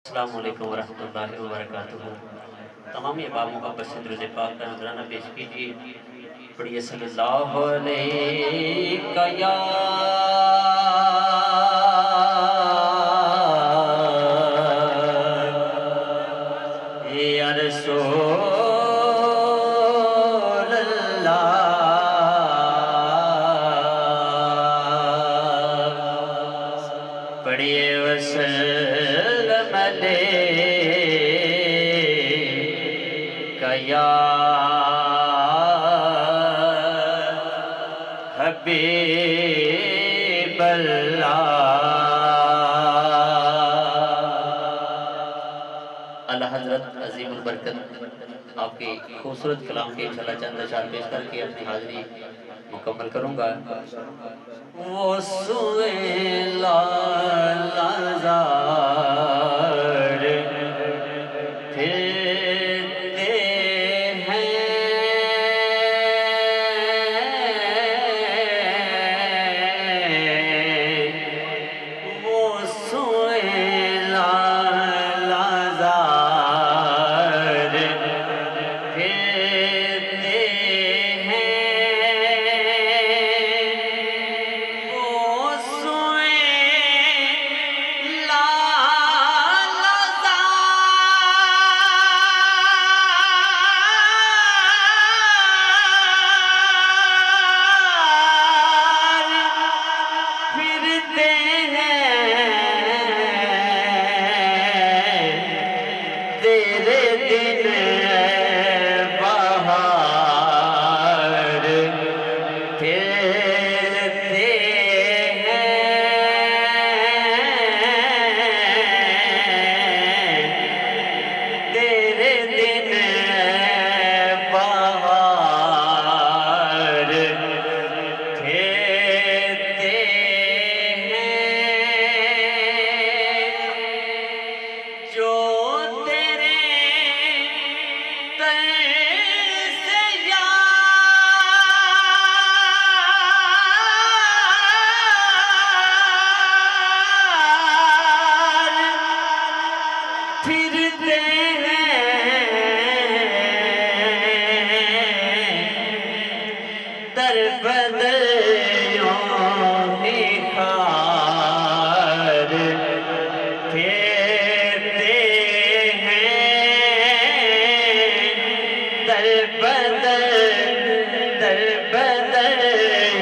السلام علیکم ورحمۃ اللہ وبرکاتہ۔ تمام احباب محبت سے درود پاک کا نذرانہ پیش کیجیے، پڑھیے صلی اللہ علیہ یا رسول اللہ، پڑھیے وسلم علیک یا حبیب اللہ۔ اللہ حضرت عظیم البرکت آپ کے خوبصورت کلام کے انشاءاللہ چند اشعار پیش کر کے اپنی حاضری مکمل کروں گا۔ وہ سوئے لالزار پھرتے ہیں، وہ سوئے لالزار پھرتے ہیں، وہ سوئے لالزار پھرتے ہیں، تیرے دن بہار پھرتے ہیں، تیرے دن بہار پھرتے ہیں، جو تیرے در سے یار پھرتے ہیں، در بدر یوں ہی خار پھرتے ہیں، در بدر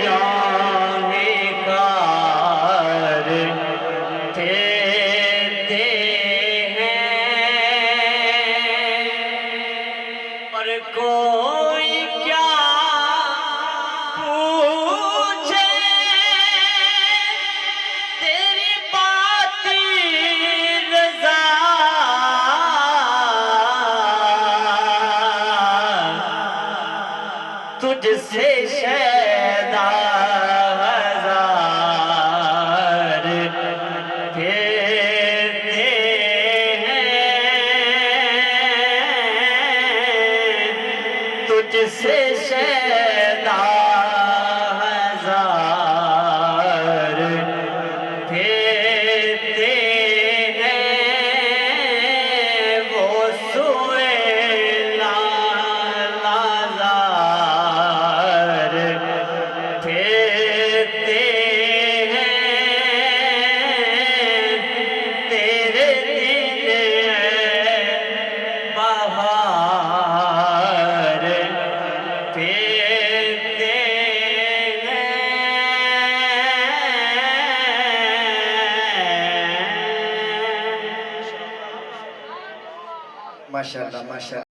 یوں ہی خار پھرتے ہیں، اور کوئی کیا پوچھے تیری باتی رضا، تجھ سے شیدا ہزار پھرتے ہیں، تجھ سے شیدا ہزار پھرتے ہیں، وہ سوئے لالزار پھرتے ہیں، تیرے دن بہار پھرتے ہیں۔ ماشاءاللہ ماشاءاللہ۔